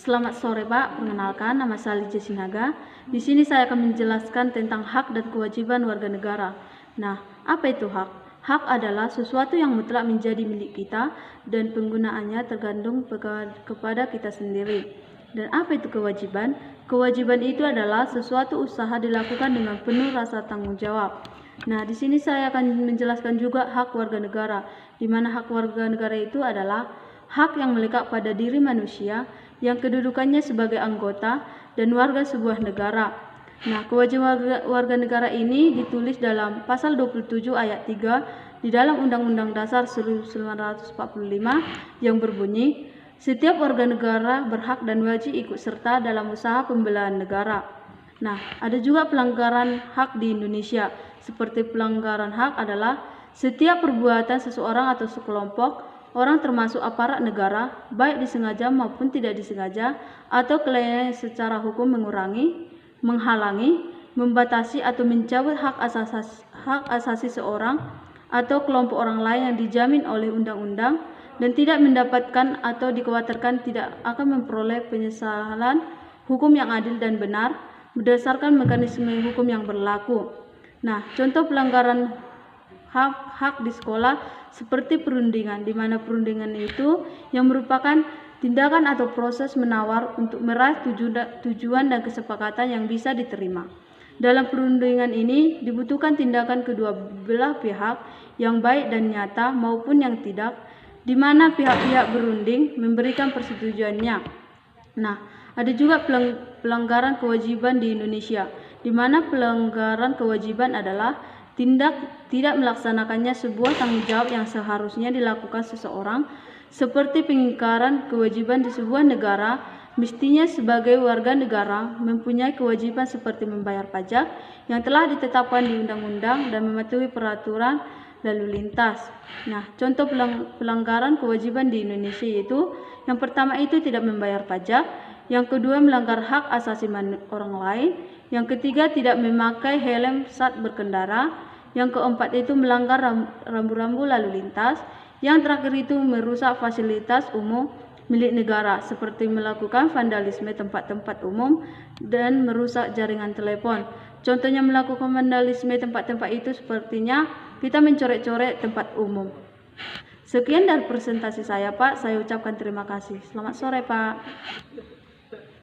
Selamat sore Pak, perkenalkan nama saya Lice Sinaga. Di sini saya akan menjelaskan tentang hak dan kewajiban warga negara. Nah, apa itu hak? Hak adalah sesuatu yang mutlak menjadi milik kita dan penggunaannya tergantung kepada kita sendiri. Dan apa itu kewajiban? Kewajiban itu adalah sesuatu usaha dilakukan dengan penuh rasa tanggung jawab. Nah, di sini saya akan menjelaskan juga hak warga negara, di mana hak warga negara itu adalah hak yang melekat pada diri manusia yang kedudukannya sebagai anggota dan warga sebuah negara. Nah, kewajiban warga negara ini ditulis dalam pasal 27 ayat 3 di dalam Undang-Undang Dasar 1945 yang berbunyi, setiap warga negara berhak dan wajib ikut serta dalam usaha pembelaan negara. Nah, ada juga pelanggaran hak di Indonesia. Seperti pelanggaran hak adalah setiap perbuatan seseorang atau sekelompok orang termasuk aparat negara, baik disengaja maupun tidak disengaja, atau kelalaian secara hukum mengurangi, menghalangi, membatasi atau mencabut hak asasi seorang atau kelompok orang lain yang dijamin oleh undang-undang dan tidak mendapatkan atau dikhawatirkan tidak akan memperoleh penyesalan hukum yang adil dan benar berdasarkan mekanisme hukum yang berlaku. Nah, contoh pelanggaran hak di sekolah seperti perundingan, di mana perundingan itu yang merupakan tindakan atau proses menawar untuk meraih tujuan dan kesepakatan yang bisa diterima. Dalam perundingan ini dibutuhkan tindakan kedua belah pihak yang baik dan nyata maupun yang tidak, di mana pihak-pihak berunding memberikan persetujuannya. Nah, ada juga pelanggaran kewajiban di Indonesia, di mana pelanggaran kewajiban adalah tidak melaksanakannya sebuah tanggung jawab yang seharusnya dilakukan seseorang, seperti pengingkaran kewajiban di sebuah negara. Mestinya sebagai warga negara mempunyai kewajiban seperti membayar pajak yang telah ditetapkan di undang-undang dan mematuhi peraturan lalu lintas. Nah, contoh pelanggaran kewajiban di Indonesia yaitu yang pertama itu tidak membayar pajak, yang kedua melanggar hak asasi orang lain, yang ketiga tidak memakai helm saat berkendara, yang keempat itu melanggar rambu-rambu lalu lintas, yang terakhir itu merusak fasilitas umum milik negara seperti melakukan vandalisme tempat-tempat umum dan merusak jaringan telepon. Contohnya melakukan vandalisme tempat-tempat itu sepertinya kita mencoret-coret tempat umum. Sekian dari presentasi saya Pak, saya ucapkan terima kasih. Selamat sore Pak.